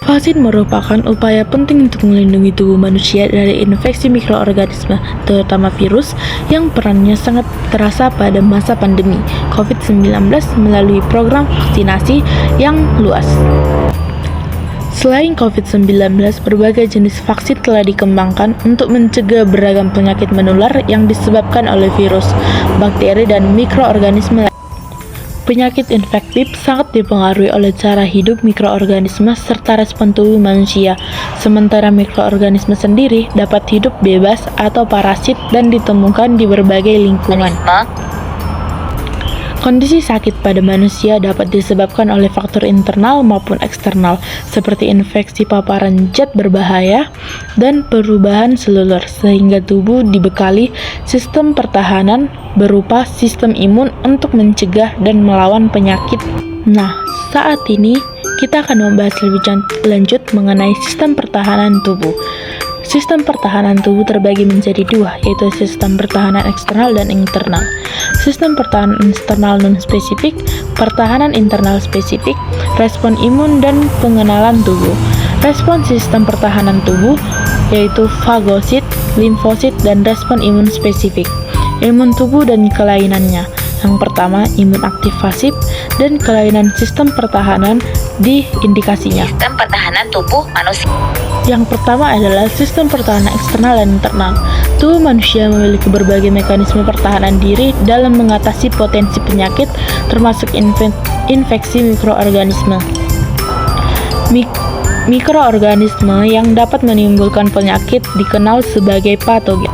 Vaksin merupakan upaya penting untuk melindungi tubuh manusia dari infeksi mikroorganisme, terutama virus, yang perannya sangat terasa pada masa pandemi COVID-19 melalui program vaksinasi yang luas. Selain COVID-19, berbagai jenis vaksin telah dikembangkan untuk mencegah beragam penyakit menular yang disebabkan oleh virus, bakteri, dan mikroorganisme. Penyakit infektif sangat dipengaruhi oleh cara hidup mikroorganisme serta respon tubuh manusia, sementara mikroorganisme sendiri dapat hidup bebas atau parasit dan ditemukan di berbagai lingkungan. Kondisi sakit pada manusia dapat disebabkan oleh faktor internal maupun eksternal, seperti infeksi paparan zat berbahaya dan perubahan seluler, sehingga tubuh dibekali sistem pertahanan berupa sistem imun untuk mencegah dan melawan penyakit. Nah, saat ini kita akan membahas lebih lanjut mengenai sistem pertahanan tubuh. Sistem pertahanan tubuh terbagi menjadi dua, yaitu sistem pertahanan eksternal dan internal. Sistem pertahanan eksternal non-spesifik, pertahanan internal spesifik, respon imun, dan pengenalan tubuh. Respon sistem pertahanan tubuh yaitu fagosit, limfosit, dan respon imun spesifik. Imun tubuh dan kelainannya. Yang pertama, imun aktif pasif dan kelainan sistem pertahanan di indikasinya. Sistem pertahanan tubuh manusia. Yang pertama adalah sistem pertahanan eksternal dan internal. Tubuh manusia memiliki berbagai mekanisme pertahanan diri dalam mengatasi potensi penyakit, termasuk infeksi mikroorganisme. Mikroorganisme yang dapat menimbulkan penyakit dikenal sebagai patogen.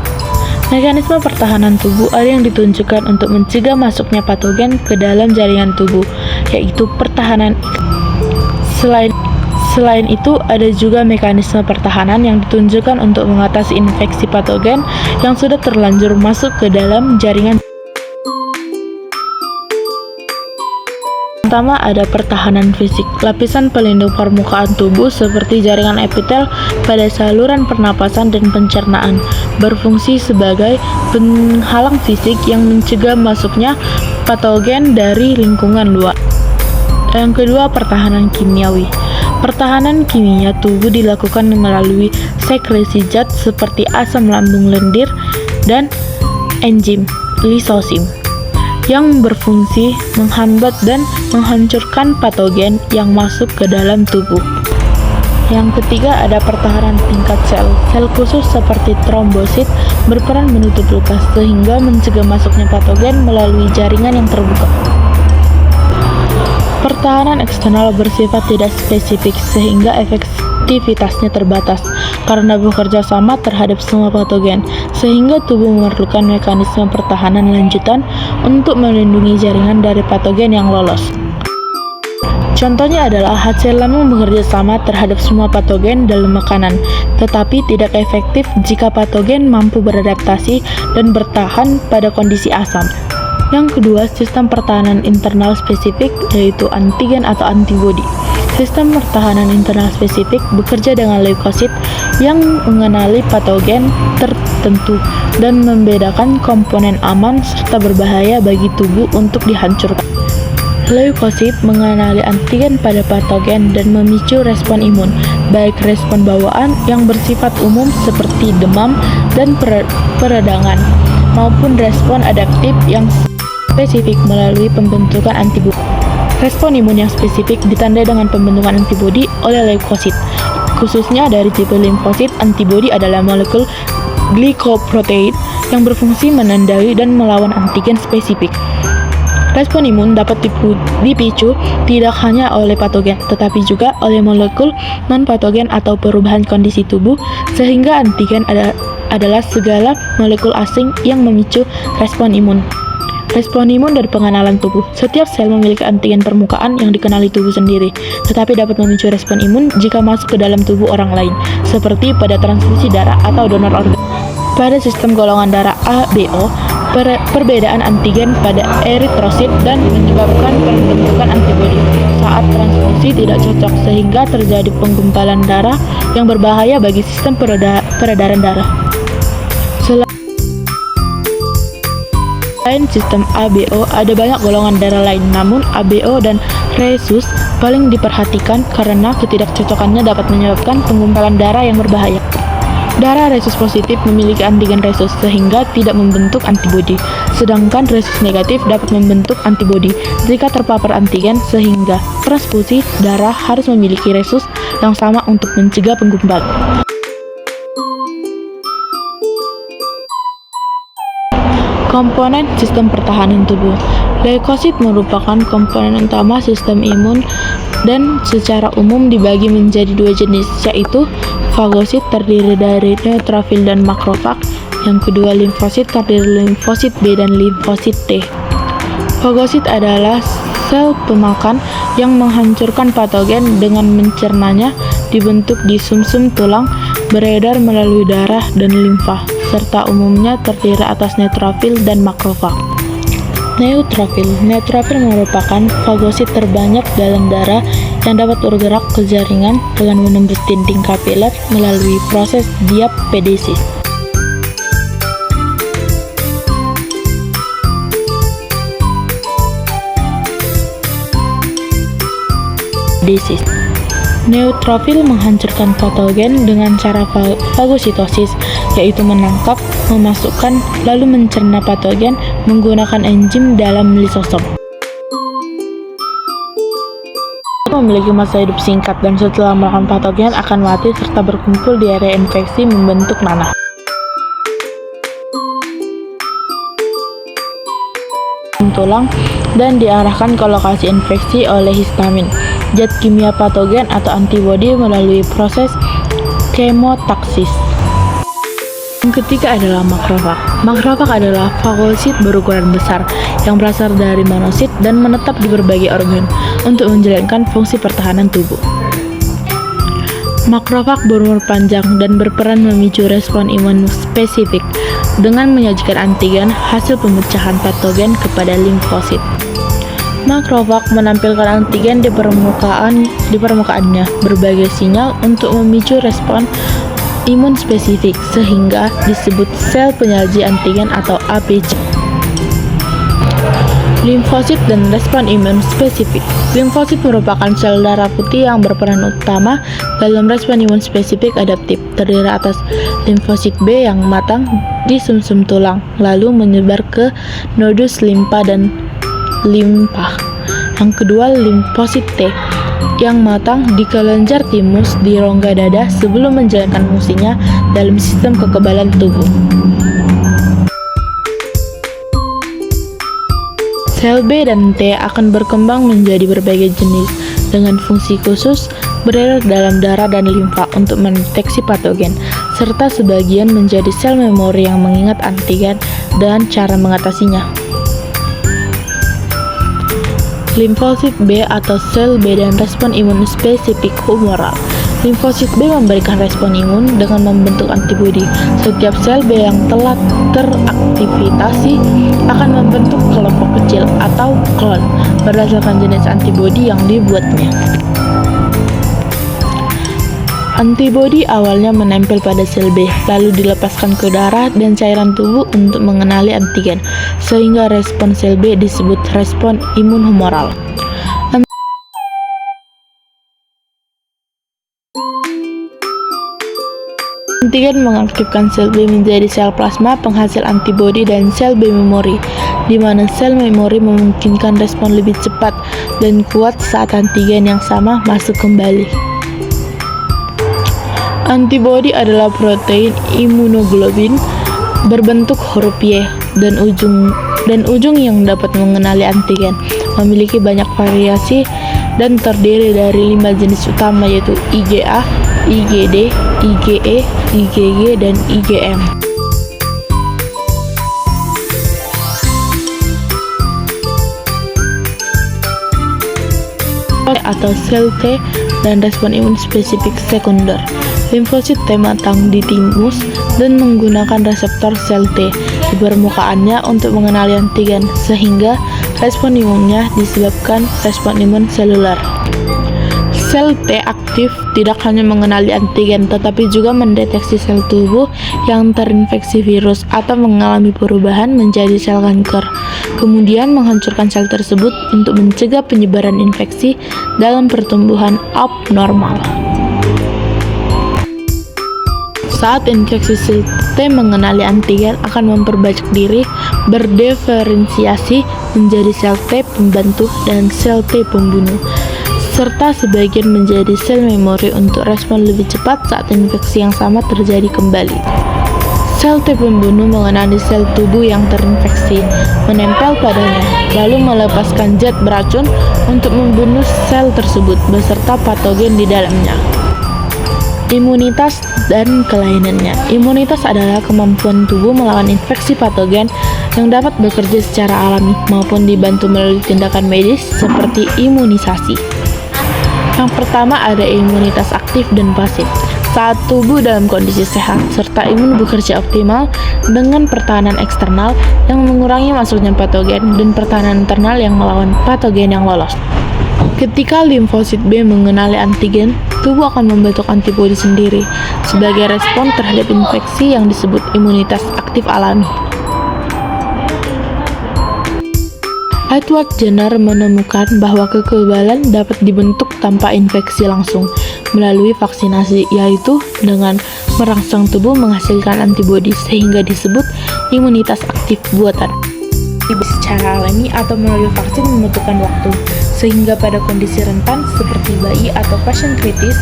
Mekanisme pertahanan tubuh ada yang ditunjukkan untuk mencegah masuknya patogen ke dalam jaringan tubuh, yaitu pertahanan. Selain itu, ada juga mekanisme pertahanan yang ditunjukkan untuk mengatasi infeksi patogen yang sudah terlanjur masuk ke dalam jaringan. Pertama, ada pertahanan fisik. Lapisan pelindung permukaan tubuh seperti jaringan epitel pada saluran pernapasan dan pencernaan berfungsi sebagai penghalang fisik yang mencegah masuknya patogen dari lingkungan luar. Yang kedua, pertahanan kimiawi. Pertahanan kimia tubuh dilakukan melalui sekresi zat seperti asam lambung lendir dan enzim lisosim yang berfungsi menghambat dan menghancurkan patogen yang masuk ke dalam tubuh. Yang ketiga, ada pertahanan tingkat sel. Sel khusus seperti trombosit berperan menutup luka sehingga mencegah masuknya patogen melalui jaringan yang terbuka. Pertahanan eksternal bersifat tidak spesifik sehingga efektivitasnya terbatas karena bekerja sama terhadap semua patogen, sehingga tubuh memerlukan mekanisme pertahanan lanjutan untuk melindungi jaringan dari patogen yang lolos. Contohnya adalah HC lambung bekerja sama terhadap semua patogen dalam makanan, tetapi tidak efektif jika patogen mampu beradaptasi dan bertahan pada kondisi asam. Yang kedua, sistem pertahanan internal spesifik, yaitu antigen atau antibodi. Sistem pertahanan internal spesifik bekerja dengan leukosit yang mengenali patogen tertentu dan membedakan komponen aman serta berbahaya bagi tubuh untuk dihancurkan. Leukosit mengenali antigen pada patogen dan memicu respon imun, baik respon bawaan yang bersifat umum seperti demam dan peradangan, maupun respon adaptif yang spesifik melalui pembentukan antibodi. Respon imun yang spesifik ditandai dengan pembentukan antibodi oleh leukosit. Khususnya dari tipe limfosit, antibodi adalah molekul glikoprotein yang berfungsi menandai dan melawan antigen spesifik. Respon imun dapat dipicu tidak hanya oleh patogen, tetapi juga oleh molekul non-patogen atau perubahan kondisi tubuh, sehingga antigen adalah segala molekul asing yang memicu respon imun. Respon imun dari pengenalan tubuh. Setiap sel memiliki antigen permukaan yang dikenali tubuh sendiri, tetapi dapat memicu respon imun jika masuk ke dalam tubuh orang lain, seperti pada transfusi darah atau donor organ. Pada sistem golongan darah ABO, perbedaan antigen pada eritrosit dan menyebabkan pembentukan antibodi saat transfusi tidak cocok, sehingga terjadi penggumpalan darah yang berbahaya bagi sistem peredaran darah. Selain sistem ABO, ada banyak golongan darah lain, namun ABO dan rhesus paling diperhatikan karena ketidakcocokannya dapat menyebabkan penggumpalan darah yang berbahaya. Darah rhesus positif memiliki antigen rhesus sehingga tidak membentuk antibodi, sedangkan rhesus negatif dapat membentuk antibodi jika terpapar antigen, sehingga transfusi darah harus memiliki rhesus yang sama untuk mencegah penggumpalan. Komponen sistem pertahanan tubuh. Leukosit merupakan komponen utama sistem imun dan secara umum dibagi menjadi dua jenis, yaitu fagosit terdiri dari neutrofil dan makrofag. Yang kedua, limfosit terdiri dari limfosit B dan limfosit T. Fagosit adalah sel pemakan yang menghancurkan patogen dengan mencernanya, dibentuk di sumsum tulang, beredar melalui darah dan limfa, serta umumnya terdiri atas neutrofil dan makrofag. Neutrofil merupakan fagosit terbanyak dalam darah yang dapat bergerak ke jaringan dengan menembus dinding kapiler melalui proses diapedesis. Neutrofil menghancurkan patogen dengan cara fagositosis, yaitu menangkap, memasukkan, lalu mencerna patogen menggunakan enzim dalam lisosom. Memiliki masa hidup singkat dan setelah melawan patogen akan mati serta berkumpul di area infeksi membentuk nanah. Tulang dan diarahkan ke lokasi infeksi oleh histamin, zat kimia patogen atau antibodi melalui proses kemotaksis. Yang ketiga adalah makrofag. Makrofag adalah fagosit berukuran besar yang berasal dari monosit dan menetap di berbagai organ untuk menjalankan fungsi pertahanan tubuh. Makrofag berumur panjang dan berperan memicu respon imun spesifik dengan menyajikan antigen hasil pemecahan patogen kepada limfosit. Makrofag menampilkan antigen di permukaannya berbagai sinyal untuk memicu respon imun spesifik sehingga disebut sel penyaji antigen atau APC. Limfosit dan respon imun spesifik. Limfosit merupakan sel darah putih yang berperan utama dalam respon imun spesifik adaptif, terdiri atas limfosit B yang matang di sumsum tulang, lalu menyebar ke nodus limpa dan limpa. Yang kedua, limfosit T yang matang di kelenjar timus di rongga dada sebelum menjalankan fungsinya dalam sistem kekebalan tubuh. Sel B dan T akan berkembang menjadi berbagai jenis dengan fungsi khusus beredar dalam darah dan limfa untuk mendeteksi patogen, serta sebagian menjadi sel memori yang mengingat antigen dan cara mengatasinya. Limfosit B atau sel B dan respon imun spesifik humoral. Limfosit B memberikan respon imun dengan membentuk antibodi. Setiap sel B yang telah teraktivasi akan membentuk kelompok kecil atau klon berdasarkan jenis antibodi yang dibuatnya. Antibodi awalnya menempel pada sel B, lalu dilepaskan ke darah dan cairan tubuh untuk mengenali antigen, sehingga respon sel B disebut respon imun humoral. Antigen mengaktifkan sel B menjadi sel plasma penghasil antibodi dan sel B memori, di mana sel memori memungkinkan respon lebih cepat dan kuat saat antigen yang sama masuk kembali. Antibodi adalah protein imunoglobulin berbentuk huruf Y dan ujung yang dapat mengenali antigen. Memiliki banyak variasi dan terdiri dari 5 jenis utama, yaitu IgA, IgD, IgE, IgG, dan IgM. Atau sel T dan respon imun spesifik sekunder. Limfosit T matang di timus dan menggunakan reseptor sel T di permukaannya untuk mengenali antigen, sehingga respon imunnya disebabkan respon imun seluler. Sel T aktif tidak hanya mengenali antigen tetapi juga mendeteksi sel tubuh yang terinfeksi virus atau mengalami perubahan menjadi sel kanker. Kemudian menghancurkan sel tersebut untuk mencegah penyebaran infeksi dalam pertumbuhan abnormal. Saat infeksi sel T mengenali antigen akan memperbajak diri, berdiferensiasi menjadi sel T pembantu dan sel T pembunuh, serta sebagian menjadi sel memori untuk respon lebih cepat saat infeksi yang sama terjadi kembali. Sel T pembunuh mengenali sel tubuh yang terinfeksi, menempel padanya, lalu melepaskan zat beracun untuk membunuh sel tersebut beserta patogen di dalamnya. Imunitas dan kelainannya. Imunitas adalah kemampuan tubuh melawan infeksi patogen yang dapat bekerja secara alami maupun dibantu melalui tindakan medis seperti imunisasi. Yang pertama ada imunitas aktif dan pasif. Saat tubuh dalam kondisi sehat serta imun bekerja optimal dengan pertahanan eksternal yang mengurangi masuknya patogen dan pertahanan internal yang melawan patogen yang lolos. Ketika limfosit B mengenali antigen, tubuh akan membentuk antibodi sendiri sebagai respon terhadap infeksi yang disebut imunitas aktif alami. Edward Jenner menemukan bahwa kekebalan dapat dibentuk tanpa infeksi langsung melalui vaksinasi, yaitu dengan merangsang tubuh menghasilkan antibodi sehingga disebut imunitas aktif buatan. Secara alami atau melalui vaksin membutuhkan waktu, sehingga pada kondisi rentan seperti bayi atau pasien kritis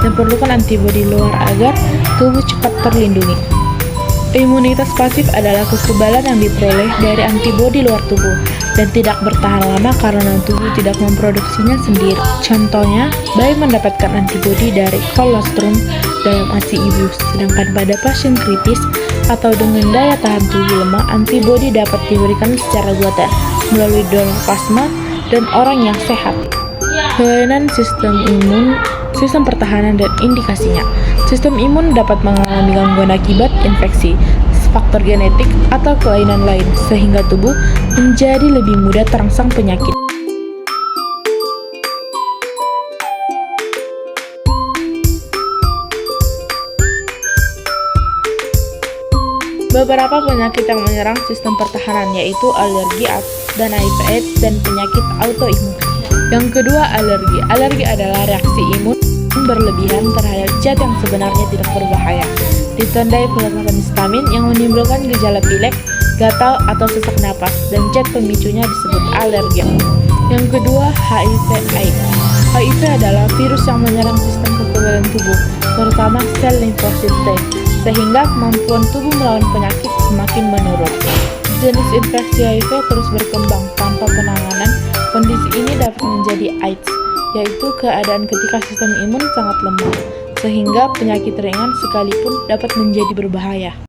diperlukan antibodi luar agar tubuh cepat terlindungi. Imunitas pasif adalah kekebalan yang diperoleh dari antibodi luar tubuh dan tidak bertahan lama karena tubuh tidak memproduksinya sendiri. Contohnya, bayi mendapatkan antibodi dari kolostrum dalam ASI ibu, sedangkan pada pasien kritis atau dengan daya tahan tubuh lemah, antibodi dapat diberikan secara buatan melalui donor plasma dan orang yang sehat. Kelainan sistem imun, sistem pertahanan dan indikasinya. Sistem imun dapat mengalami gangguan akibat infeksi, faktor genetik, atau kelainan lain, sehingga tubuh menjadi lebih mudah terangsang penyakit. Beberapa penyakit yang menyerang sistem pertahanan yaitu alergi dan HIV/AIDS dan penyakit autoimun. Yang kedua, alergi. Alergi adalah reaksi imun berlebihan terhadap zat yang sebenarnya tidak berbahaya, ditandai pelekatan histamin yang menimbulkan gejala pilek, gatal atau sesak napas, dan zat pemicunya disebut alergen. Yang kedua, HIV/AIDS. HIV adalah virus yang menyerang sistem kekebalan tubuh, terutama sel limfosit T, sehingga kemampuan tubuh melawan penyakit semakin menurun. Jenis infeksi HIV terus berkembang tanpa penanganan. Kondisi ini dapat menjadi AIDS, yaitu keadaan ketika sistem imun sangat lemah, sehingga penyakit ringan sekalipun dapat menjadi berbahaya.